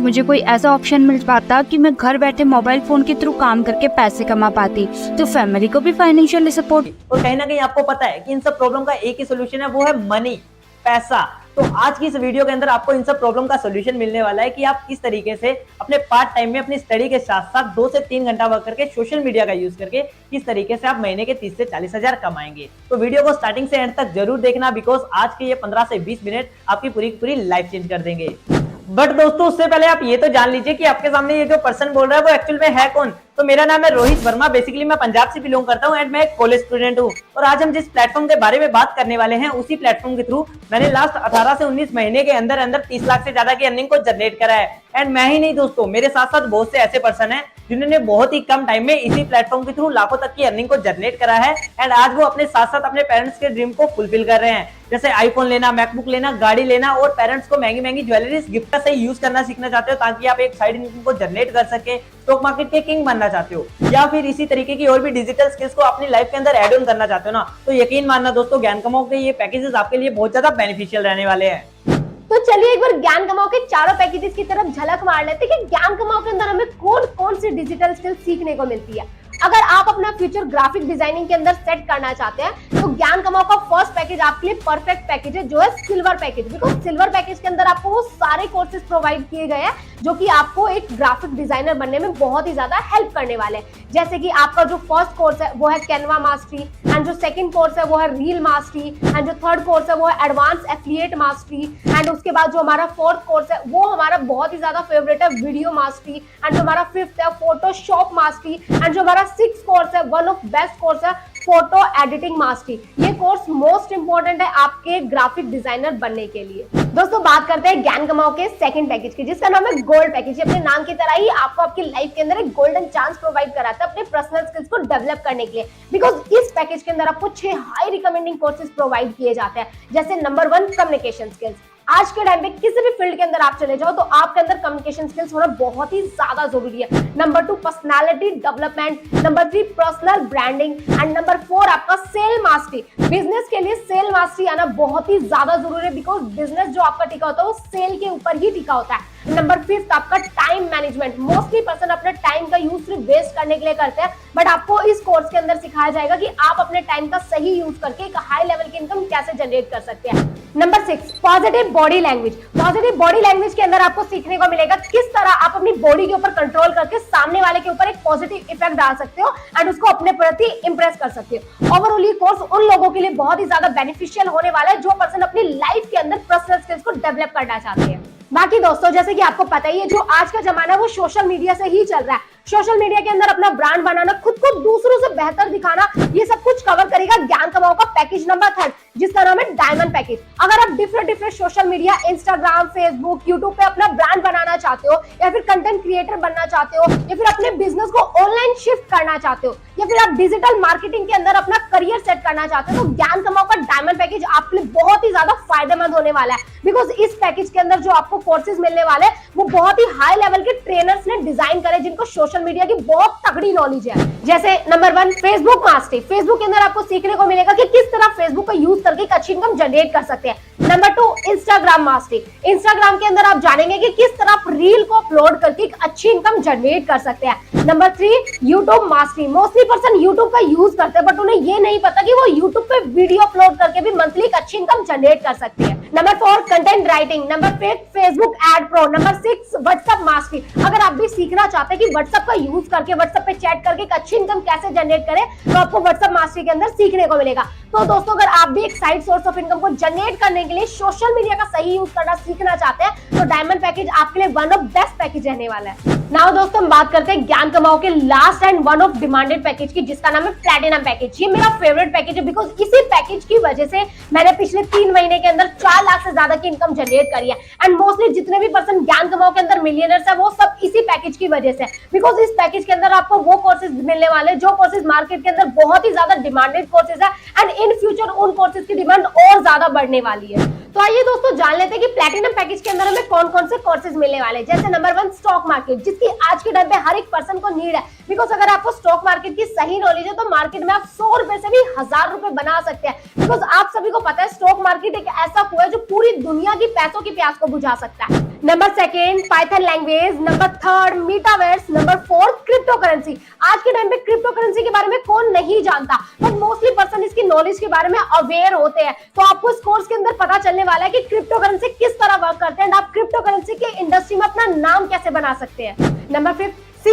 मुझे कोई ऐसा ऑप्शन मिल पाता कि मैं घर बैठे मोबाइल फोन के थ्रू काम करके पैसे कमा पाती, तो फैमिली को भी फाइनेंशियली सपोर्ट। और कहीं ना कहीं आपको पता है कि इन सब प्रॉब्लम का एक ही सोल्यूशन है, वो है मनी, पैसा। तो आज की इस वीडियो के अंदर आपको इन सब प्रॉब्लम का सोल्यूशन मिलने वाला है कि आप किस तरीके से अपने पार्ट टाइम में अपनी स्टडी के साथ साथ 2 से 3 घंटा वर्क करके सोशल मीडिया का यूज करके किस तरीके से आप महीने के 30 से 40 हजार कमाएंगे। तो वीडियो को स्टार्टिंग से एंड तक जरूर देखना, बिकॉज आज के ये 15 से 20 मिनट आपकी पूरी लाइफ चेंज कर देंगे। बट दोस्तों, उससे पहले आप ये तो जान लीजिए कि आपके सामने ये जो पर्सन बोल रहा है वो एक्चुअल में है कौन। तो मेरा नाम है रोहित वर्मा, बेसिकली मैं पंजाब से बिलोंग करता हूँ एंड मैं एक कॉलेज स्टूडेंट हूँ। और आज हम जिस प्लेटफॉर्म के बारे में बात करने वाले हैं, उसी प्लेटफॉर्म के थ्रू मैंने लास्ट 18 से 19 महीने के अंदर 30 लाख से ज्यादा की अर्निंग को जनरेट करा है। एंड मैं ही नहीं दोस्तों, मेरे साथ साथ बहुत से ऐसे पर्सन हैं जिन्होंने बहुत ही कम टाइम में इसी प्लेटफॉर्म के थ्रू लाखों तक की अर्निंग को जनरेट करा है। एंड आज वो अपने साथ साथ अपने पेरेंट्स के ड्रीम को फुलफिल कर रहे हैं, जैसे आईफोन लेना, मैकबुक लेना, गाड़ी लेना, और पेरेंट्स को महंगी महंगी ज्वेलरीज गिफ्ट का सही यूज करना सीखना चाहते हो ताकि आप एक साइड इनकम को जनरेट कर सके, स्टॉक मार्केट के किंग बनना चाहते हो, या फिर इसी तरीके की और भी डिजिटल स्किल्स को अपनी लाइफ के अंदर एड ऑन करना चाहते हो ना, तो यकीन मानना दोस्तों, ज्ञान कमाओ के ये पैकेजेस आपके लिए बहुत ज्यादा बेनिफिशियल रहने वाले हैं। तो चलिए एक बार ज्ञान कमाओ के चारों पैकेजेस की तरफ झलक मार लेते हैं कि ज्ञान कमाओ के अंदर हमें कौन कौन सी डिजिटल स्किल्स सीखने को मिलती है। अगर आप अपना फ्यूचर ग्राफिक डिजाइनिंग के अंदर सेट करना चाहते हैं तो ज्ञान कमाओ का फर्स्ट पैकेज आपके लिए परफेक्ट पैकेज है, जो है silver package. Because silver package के अंदर आपको वो सारे कोर्सेज प्रोवाइड किए गए हैं जो कि आपको एक ग्राफिक डिजाइनर बनने में बहुत ही ज्यादा हेल्प करने वाले हैं। जैसे कि आपका जो फर्स्ट कोर्स है वो है कैनवा मास्टरी, एंड जो सेकंड कोर्स है वो है रील मास्टरी, एंड जो थर्ड कोर्स है वो है एडवांस एफिलिएट मास्टरी, एंड उसके बाद जो हमारा फोर्थ कोर्स है वो हमारा बहुत ही ज्यादा फेवरेट है वीडियो मास्टरी, एंड जो हमारा फिफ्थ है फोटोशॉप मास्टरी, एंड जो हमारा सिक्स्थ कोर्स है, वन ऑफ बेस्ट कोर्स है, फोटो एडिटिंग मास्टरी। ये कोर्स मोस्ट इंपोर्टेंट है आपके ग्राफिक डिजाइनर बनने के लिए। दोस्तों, बात करते हैं ज्ञान कमाओ के सेकंड पैकेज की, जिसका नाम है गोल्ड पैकेज। अपने नाम की तरह ही आपको आपकी लाइफ के अंदर एक गोल्डन चांस प्रोवाइड कराता है अपने पर्सनल स्किल्स को डेवलप करने के लिए। बिकॉज इस पैकेज के अंदर आपको 6 हाई रिकमेंडिंग कोर्सेज प्रोवाइड किए जाते हैं, जैसे नंबर 1 कम्युनिकेशन स्किल्स। आज के टाइम पे किसी भी फील्ड के अंदर आप चले जाओ तो आपके अंदर कम्युनिकेशन स्किल्स होना बहुत ही ज्यादा जरूरी है। Number 2 personality development, number 3 personal branding, and number 4 आपका सेल मास्टरी। बिजनेस के लिए सेल मास्टरी आना बहुत ही ज्यादा जरूरी है, बिकॉज बिजनेस जो आपका टिका होता है वो सेल के ऊपर ही टिका होता है। नंबर 5 आपका टाइम मैनेजमेंट। मोस्टली पर्सन अपने टाइम का यूज सिर्फ वेस्ट करने के लिए करते हैं, बट आपको इस कोर्स के अंदर सिखाया जाएगा कि आप अपने टाइम का सही यूज करके एक हाई लेवल की इनकम कैसे जनरेट कर सकते हैं। Number 6 positive body language. Positive body language के अंदर आपको सीखने को मिलेगा किस तरह आप अपनी बॉडी के ऊपर कंट्रोल करके सामने वाले के ऊपर एक पॉजिटिव इफेक्ट डाल सकते हो एंड उसको अपने प्रति इंप्रेस कर सकते हो। ओवरऑल ये कोर्स उन लोगों के लिए बहुत ही ज्यादा बेनिफिशियल होने वाला है जो पर्सन अपनी लाइफ के अंदर पर्सनल स्किल्स को डेवलप करना चाहते हैं। बाकी दोस्तों, जैसे कि आपको पता ही है, जो आज का जमाना है वो सोशल मीडिया से ही चल रहा है। सोशल मीडिया के अंदर अपना ब्रांड बनाना, खुद को दूसरों से बेहतर दिखाना, ये सब कुछ कवर करेगा ज्ञान कमाओ का पैकेज नंबर 3, जिसका नाम है डायमंड पैकेज। अगर आप different social media, Instagram, Facebook, YouTube पे अपना ब्रांड बनाना चाहते हो, या फिर कंटेंट क्रिएटर बनना चाहते हो, या फिर अपने बिजनेस को ऑनलाइन शिफ्ट करना चाहते हो, या फिर आप डिजिटल मार्केटिंग के अंदर अपना करियर सेट करना चाहते हो, तो ज्ञान कमाओ का डायमंड पैकेज आपके लिए बहुत ही ज्यादा फायदेमंद होने वाला है। बिकॉज इस पैकेज के अंदर जो आपको कोर्सेज मिलने वाले हैं वो बहुत ही हाई लेवल के ट्रेनर्स ने डिजाइन करे, जिनको सोशल मीडिया की बहुत तगड़ी नॉलेज है। जैसे नंबर 1 फेसबुक मास्टरी। फेसबुक के अंदर आपको सीखने को मिलेगा कि किस तरह फेसबुक का यूज करके एक अच्छी इनकम जनरेट कर सकते हैं। Number 2 Instagram mastery. इंस्टाग्राम के अंदर आप जानेंगे कि किस तरह आप रील को अपलोड करके एक अच्छी इनकम जनरेट कर सकते हैं। Number 3 YouTube mastery. Mostly person YouTube का यूज करते हैं, बट उन्हें ये नहीं पता कि वो यूट्यूब पे वीडियो अपलोड करके भी मंथली एक अच्छी इनकम जनरेट कर सकते हैं। Number 4 content writing. Number 5 Facebook ad pro. Number 6 WhatsApp mastery. अगर आप भी सीखना चाहते हैं कि व्हाट्सएप का यूज करके व्हाट्सएप पे चैट करके एक अच्छी इनकम कैसे जनरेट करें, तो आपको व्हाट्सएप मास्टरी के अंदर सीखने को मिलेगा। तो दोस्तों, अगर आप भी एक साइड सोर्स ऑफ इनकम को जनरेट करने के लिए सोशल मीडिया का सही यूज करना सीखना चाहते हैं, तो डायमंड पैकेज आपके लिए वन ऑफ बेस्ट पैकेज रहने वाला है। नाउ दोस्तों, हम बात करते हैं ज्ञान कमाओ के last and one of demanded package की, जिसका नाम है प्लैटिनम पैकेज। ये मेरा फेवरेट पैकेज है, बिकॉज इसी पैकेज की वजह से मैंने पिछले 3 महीने के अंदर 4 लाख से ज्यादा की इनकम जनरेट करी है। एंड मोस्टली जितने भी पर्सन ज्ञान कमाओ के अंदर मिलियनर्स है, वो सब इसी पैकेज की वजह से। बिकॉज इस पैकेज के अंदर आपको वो कोर्सेज मिलने वाले जो कोर्सेज मार्केट के अंदर बहुत ही ज्यादा डिमांडेड कोर्सेज है, एंड इन फ्यूचर उन कोर्सेज की डिमांड और ज्यादा बढ़ने वाली है। तो आइए दोस्तों जान लेते हैं कि प्लैटिनम पैकेज के अंदर हमें कौन कौन से कोर्सेज मिलने वाले हैं। जैसे नंबर 1 स्टॉक मार्केट, जिसकी आज के टाइम पे हर एक पर्सन को नीड है। बिकॉज अगर आपको स्टॉक मार्केट की सही नॉलेज है तो मार्केट में आप 100 रुपए से भी 1000 रुपए बना सकते हैं। बिकॉज आप सभी को पता है स्टॉक मार्केट एक ऐसा कुआं है जो पूरी दुनिया की पैसों की प्यास को बुझा सकता है। Number second Python language, number third metaverse, number fourth crypto currency. आज के टाइम पे क्रिप्टो करेंसी के बारे में कौन नहीं जानता, बट मोस्टली पर्सन इसकी नॉलेज के बारे में अवेयर होते हैं। तो आपको इस कोर्स के अंदर पता चलने वाला है कि क्रिप्टो करेंसी किस तरह वर्क करते हैं, आप क्रिप्टो करेंसी के इंडस्ट्री में अपना नाम कैसे बना सकते हैं। Number 5 C++,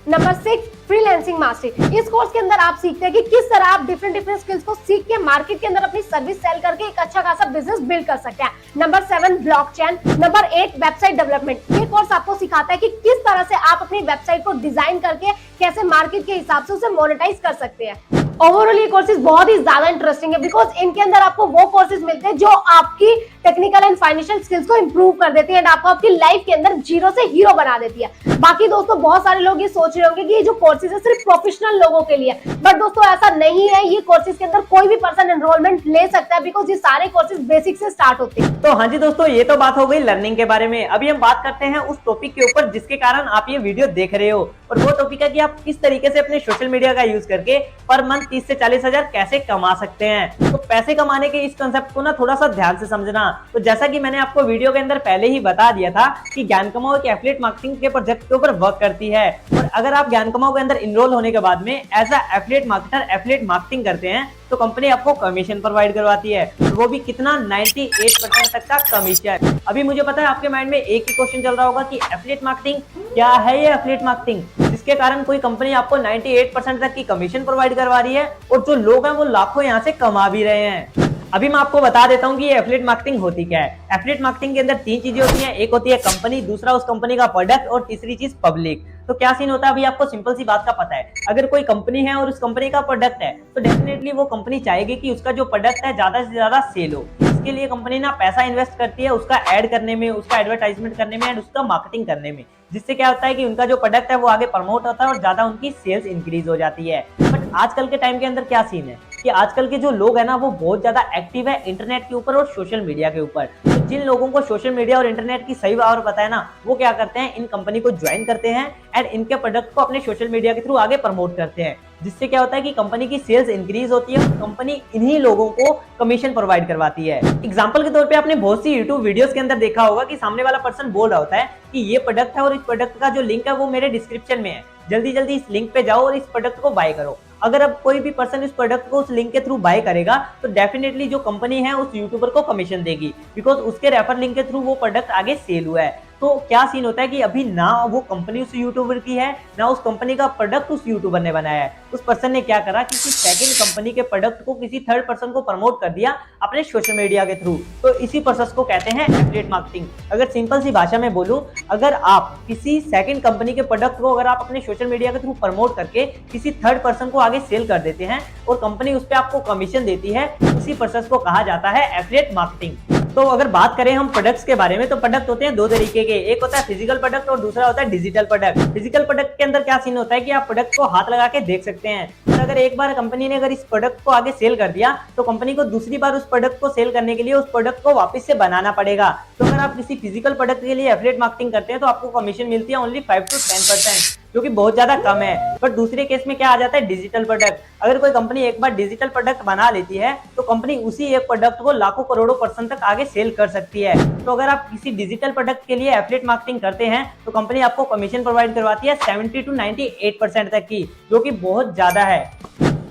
number 6 freelancing mastery. इस कोर्स के अंदर आप सीखते हैं कि किस तरह आप डिफरेंट स्किल्स को सीख के मार्केट के अंदर अपनी सर्विस सेल करके एक अच्छा खासा बिजनेस बिल्ड कर सकते हैं। Number 7 blockchain, number 8 website development. ये कोर्स आपको सिखाता है कि किस तरह से आप अपनी वेबसाइट को डिजाइन करके कैसे मार्केट के हिसाब से उसे मोनेटाइज कर सकते हैं। ओवरऑल ये कोर्सेज बहुत ही ज्यादा इंटरेस्टिंग है, बिकॉज इनके अंदर आपको वो कोर्सेज मिलते हैं जो आपकी टेक्निकल एंड फाइनेंशियल स्किल्स को इंप्रूव कर देती है एंड आपको आपकी लाइफ के अंदर जीरो से हीरो बना देती है। बाकी दोस्तों बहुत सारे लोग ये सोच रहे होंगे कि ये जो कोर्सेज है सिर्फ प्रोफेशनल लोगों के लिए, बट दोस्तों ऐसा नहीं है। ये कोर्सेज के अंदर कोई भी पर्सन एनरोलमेंट ले सकता है, बिकॉज ये सारे कोर्सेज बेसिक से स्टार्ट होते हैं। तो हाँ जी दोस्तों, ये तो बात हो गई लर्निंग के बारे में। अभी हम बात करते हैं उस टॉपिक के ऊपर जिसके कारण आप ये वीडियो देख रहे हो, और वो टॉपिक है कि आप किस तरीके से अपने सोशल मीडिया का यूज करके पर मंथ 30 से 40 हजार कैसे कमा सकते हैं। तो पैसे कमाने के इस कंसेप्ट को ना थोड़ा सा ध्यान से समझना। तो जैसा कि मैंने आपको वीडियो के अंदर पहले ही बता दिया था कि ज्ञान कमाओ एक एफिलिएट मार्केटिंग के प्रोजेक्ट के ऊपर वर्क करती है, और अगर आप ज्ञान कमाओ के अंदर इनरोल होने के बाद में as a affiliate marketer affiliate marketing करते हैं तो कंपनी आपको कमीशन प्रोवाइड करवाती है, और वो भी कितना 98% तक का कमीशन। अभी मुझे पता है आपके माइंड में एक ही क्वेश्चन चल रहा होगा कि एफिलिएट मार्केटिंग क्या है, ये एफिलिएट मार्केटिंग जिसके कारण कोई कंपनी आपको 98% तक की कमीशन प्रोवाइड करवा रही है और जो लोग हैं वो लाखों यहाँ से कमा भी रहे हैं। अभी मैं आपको बता देता हूँ कि ये एफिलिएट मार्केटिंग होती क्या है। एफिलिएट मार्केटिंग के अंदर 3 चीजें होती हैं, एक होती है कंपनी, दूसरा उस कंपनी का प्रोडक्ट, और तीसरी चीज पब्लिक। तो क्या सीन होता है, अभी आपको सिंपल सी बात का पता है, अगर कोई कंपनी है और उस कंपनी का प्रोडक्ट है तो डेफिनेटली वो कंपनी चाहेगी कि उसका जो प्रोडक्ट है ज्यादा से ज्यादा सेल हो। इसके लिए कंपनी ना पैसा इन्वेस्ट करती है उसका ऐड करने में, उसका एडवर्टाइजमेंट करने में एंड उसका मार्केटिंग करने में, जिससे क्या होता है कि उनका जो प्रोडक्ट है वो आगे प्रमोट होता है और ज्यादा उनकी सेल्स इंक्रीज हो जाती है। बट आजकल के टाइम के अंदर क्या सीन है कि आजकल के जो लोग है ना वो बहुत ज्यादा एक्टिव है इंटरनेट के ऊपर और सोशल मीडिया के ऊपर। तो जिन लोगों को सोशल मीडिया और इंटरनेट की सही पावर पता है ना, वो क्या करते हैं, इन कंपनी को ज्वाइन करते हैं एंड इनके प्रोडक्ट को अपने सोशल मीडिया के थ्रू आगे प्रमोट करते हैं, जिससे क्या होता है कि कंपनी की सेल्स इंक्रीज होती है, कंपनी इन्हीं लोगों को कमीशन प्रोवाइड करवाती है। एग्जांपल के तौर पे आपने बहुत सी यूट्यूब वीडियोस के अंदर देखा होगा कि सामने वाला पर्सन बोल रहा होता है कि ये प्रोडक्ट है और इस प्रोडक्ट का जो लिंक है वो मेरे डिस्क्रिप्शन में है, जल्दी जल्दी इस लिंक पे जाओ और इस प्रोडक्ट को बाय करो। अगर अब कोई भी पर्सन इस प्रोडक्ट को उस लिंक के थ्रू बाय करेगा तो डेफिनेटली जो कंपनी है उस यूट्यूबर को कमीशन देगी, बिकॉज उसके रेफर लिंक के थ्रू वो प्रोडक्ट आगे सेल हुआ है। तो क्या सीन होता है कि अभी ना वो कंपनी उस यूट्यूबर की है ना उस कंपनी का प्रोडक्ट उस यूट्यूबर ने बनाया है। उस पर्सन ने क्या करा, किसी सेकंड कंपनी के प्रोडक्ट को किसी थर्ड पर्सन को प्रमोट कर दिया अपने सोशल मीडिया के थ्रू। तो इसी प्रोसेस को कहते हैं एफिलिएट मार्केटिंग। अगर सिंपल सी भाषा में बोलूं, अगर आप किसी सेकंड कंपनी के प्रोडक्ट को अगर आप अपने सोशल मीडिया के थ्रू प्रमोट करके किसी थर्ड पर्सन को आगे सेल कर देते हैं और कंपनी उस पर आपको कमीशन देती है, उसी प्रोसेस को कहा जाता है एफिलिएट मार्केटिंग। तो अगर बात करें हम प्रोडक्ट्स के बारे में, तो प्रोडक्ट होते हैं 2 तरीके के, एक होता है फिजिकल प्रोडक्ट और दूसरा होता है डिजिटल प्रोडक्ट। फिजिकल प्रोडक्ट के अंदर क्या सीन होता है कि आप प्रोडक्ट को हाथ लगा के देख सकते हैं, और अगर एक बार कंपनी ने अगर इस प्रोडक्ट को आगे सेल कर दिया तो कंपनी को दूसरी बार उस प्रोडक्ट को सेल करने के लिए उस प्रोडक्ट को वापस से बनाना पड़ेगा। तो अगर आप किसी फिजिकल प्रोडक्ट के लिए एफिलिएट मार्केटिंग करते हैं तो आपको कमीशन मिलती है ओनली 5 to 10%, जो कि बहुत ज्यादा कम है। बट दूसरे केस में क्या आ जाता है, डिजिटल प्रोडक्ट। अगर कोई कंपनी एक बार डिजिटल प्रोडक्ट बना लेती है तो कंपनी उसी एक प्रोडक्ट को लाखों करोड़ों पर्सन तक आगे सेल कर सकती है। तो अगर आप किसी डिजिटल प्रोडक्ट के लिए एफिलिएट मार्केटिंग करते हैं तो कंपनी आपको कमीशन प्रोवाइड करवाती है 70 to 98% तक की, जो कि बहुत ज्यादा है।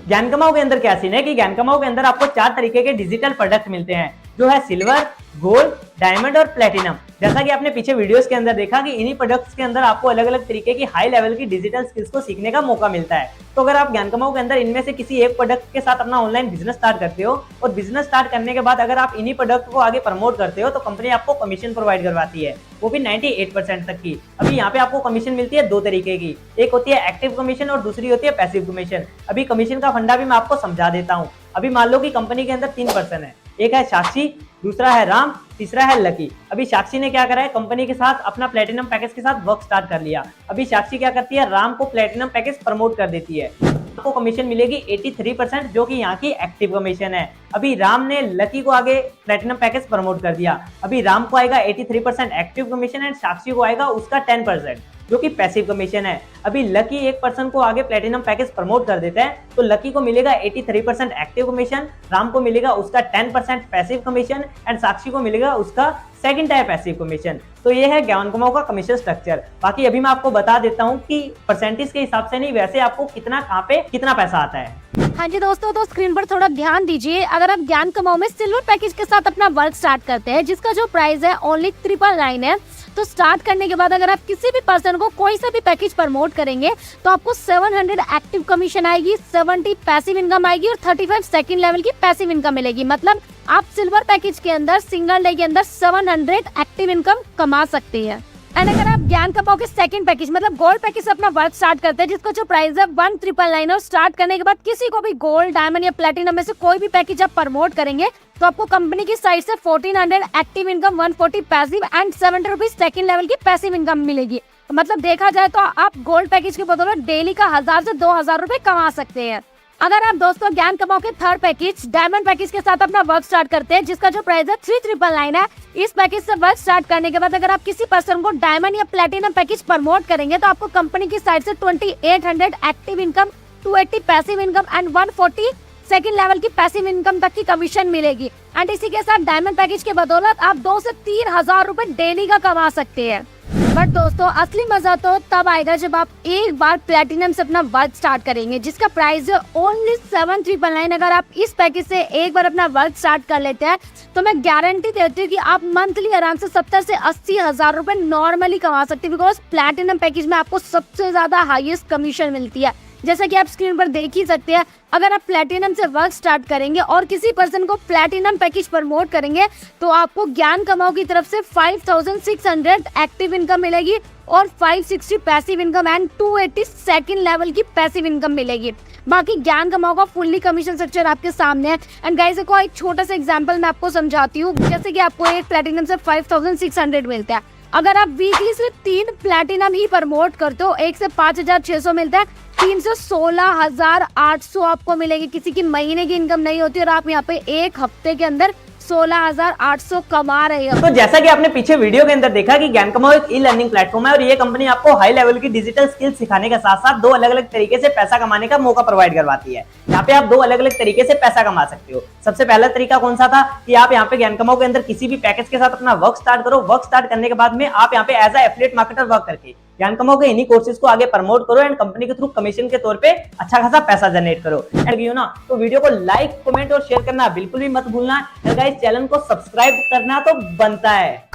ज्ञान कमाओ के अंदर क्या सीन है कि ज्ञान कमाओ के अंदर आपको 4 तरीके के डिजिटल प्रोडक्ट मिलते हैं, जो है सिल्वर, गोल्ड, डायमंड और प्लेटिनम। जैसा कि आपने पीछे वीडियोस के अंदर देखा कि इन्हीं प्रोडक्ट्स के अंदर आपको अलग अलग तरीके की हाई लेवल की डिजिटल स्किल्स को सीखने का मौका मिलता है। तो अगर आप ज्ञान कमाओ के अंदर इनमें से किसी एक प्रोडक्ट के साथ अपना ऑनलाइन बिजनेस स्टार्ट करते हो और बिजनेस स्टार्ट करने के बाद अगर आप इन्हीं प्रोडक्ट को आगे प्रमोट करते हो तो कंपनी आपको कमीशन प्रोवाइड करवाती है, वो भी 98% तक की। अभी यहाँ पे आपको कमीशन मिलती है 2 तरीके की, एक होती है एक्टिव कमीशन और दूसरी होती है पैसिव कमीशन। अभी कमीशन का फंडा भी मैं आपको समझा देता हूँ। अभी मान लो कि कंपनी के अंदर 3 पर्सन है, एक है साक्षी, दूसरा है राम, तीसरा है लकी। अभी साक्षी ने क्या करा है, कंपनी के साथ अपना प्लेटिनम पैकेज के साथ वर्क स्टार्ट कर लिया। अभी साक्षी क्या करती है, राम को प्लेटिनम पैकेज प्रमोट कर देती है, आपको कमीशन मिलेगी 83%, जो कि यहाँ की एक्टिव कमीशन है। अभी राम ने लकी को आगे प्लेटिनम पैकेज प्रमोट कर दिया, अभी राम को आएगा 83% एक्टिव कमीशन एंड साक्षी को आएगा उसका 10%, जो कि पैसिव कमीशन है। अभी लकी एक पर्सन को आगे प्लेटिनम पैकेज प्रमोट कर देता है तो लकी को मिलेगा 83% एक्टिव कमीशन, राम को मिलेगा उसका 10% पैसिव कमीशन एंड साक्षी को मिलेगा उसका सेकंड टाइप पैसिव कमीशन। तो ये है ज्ञान कमाओ का कमीशन स्ट्रक्चर। बाकी अभी मैं आपको बता देता हूँ कि परसेंटेज के हिसाब से नहीं, वैसे आपको कितना कहाँ पे कितना पैसा आता है। हाँ जी दोस्तों, तो स्क्रीन पर थोड़ा ध्यान दीजिए। अगर आप ज्ञान कमाओ में सिल्वर पैकेज के साथ अपना वर्क स्टार्ट करते हैं, जिसका जो प्राइस है ओनली 999 है, तो स्टार्ट करने के बाद अगर आप किसी भी पर्सन को कोई सा भी पैकेज प्रमोट करेंगे तो आपको 700 एक्टिव कमीशन आएगी, 70 पैसिव इनकम आएगी और 35 सेकंड लेवल की पैसिव इनकम मिलेगी। मतलब आप सिल्वर पैकेज के अंदर सिंगल डे के अंदर 700 एक्टिव इनकम कमा सकते हैं। एंड अगर आप ज्ञान कमाओ के सेकंड पैकेज मतलब गोल्ड पैकेज से अपना वर्क स्टार्ट करते हैं, जिसका जो प्राइस है 1999 और स्टार्ट करने के बाद किसी को भी गोल्ड, डायमंड या प्लेटिनम में से कोई भी पैकेज आप प्रमोट करेंगे तो आपको कंपनी की साइड से 1400 active income, 140 passive and 70 rupees second level की पैसिव इनकम मिलेगी। मतलब देखा जाए तो आप गोल्ड पैकेज के बदौलत डेली का 1000 से 2000 रुपए कमा सकते हैं। अगर आप दोस्तों ज्ञान कमाओ के थर्ड पैकेज डायमंड पैकेज के साथ अपना वर्क स्टार्ट करते हैं, जिसका जो प्राइस है 3999 है, इस पैकेज से वर्क स्टार्ट करने के बाद अगर आप किसी पर्सन को डायमंड या प्लेटिनम पैकेज प्रमोट करेंगे तो आपको कंपनी की साइड से 2800 active income, 280 passive income and 140 second level की पैसिव इनकम तक की कमीशन मिलेगी। एंड इसी के साथ डायमंड पैकेज के बदौलत आप 2 से 3000 रुपए डेली का कमा सकते हैं। बट दोस्तों असली मजा तो तब आएगा जब आप एक बार प्लेटिनम से अपना वर्क स्टार्ट करेंगे, जिसका प्राइस है ओनली 7399। अगर आप इस पैकेज से एक बार अपना वर्क स्टार्ट कर लेते हैं तो मैं गारंटी देती हूँ कि आप मंथली आराम से 70 से 80 हजार रुपए नॉर्मली कमा सकते हैं, बिकॉज प्लेटिनम पैकेज में आपको सबसे ज्यादा हाईएस्ट कमीशन मिलती है। जैसा कि आप स्क्रीन पर देख ही सकते हैं, अगर आप प्लेटिनम से वर्क स्टार्ट करेंगे और किसी पर्सन को प्लेटिनम पैकेज प्रमोट करेंगे तो आपको ज्ञान कमाओ की तरफ से 5600 एक्टिव इनकम मिलेगी और 560 passive income and 280 second level की पैसिव इनकम मिलेगी। बाकी ज्ञान कमाओ का फुल्ली कमीशन स्ट्रक्चर आपके सामने है। एंड गाइस को एक छोटा सा एग्जांपल मैं आपको समझाती हूँ। जैसे कि आपको एक प्लेटिनम से 5600 मिलता है, अगर आप वीकली सिर्फ 3 प्लेटिनम ही प्रमोट करते हो, एक से 5600 मिलता है, 3 से 16800 आपको मिलेगी। किसी की महीने की इनकम नहीं होती और आप यहाँ पे एक हफ्ते के अंदर 16800 कमा रहे हो। तो जैसा कि आपने पीछे वीडियो के अंदर देखा कि ज्ञान कमाओ एक ई लर्निंग प्लेटफॉर्म है और ये कंपनी आपको हाई लेवल की डिजिटल स्किल्स सिखाने के साथ साथ 2 अलग अलग तरीके से पैसा कमाने का मौका प्रोवाइड करवाती है। यहाँ पे आप 2 अलग अलग तरीके से पैसा कमा सकते हो। सबसे पहला तरीका कौन सा था कि आप यहाँ पे ज्ञान कमाओ के अंदर किसी भी पैकेज के साथ अपना वर्क स्टार्ट करो। वर्क स्टार्ट करने के बाद में आप यहाँ पे as a affiliate marketer work करके ज्ञान कमाओ के इन्हीं कोर्सेज को आगे प्रमोट करो एंड कंपनी के थ्रू कमीशन के तौर पे अच्छा खासा पैसा जनरेट करो। एंड ना तो वीडियो को लाइक, कमेंट और शेयर करना बिल्कुल भी मत भूलना। एंड गाइस चैनल को सब्सक्राइब करना तो बनता है।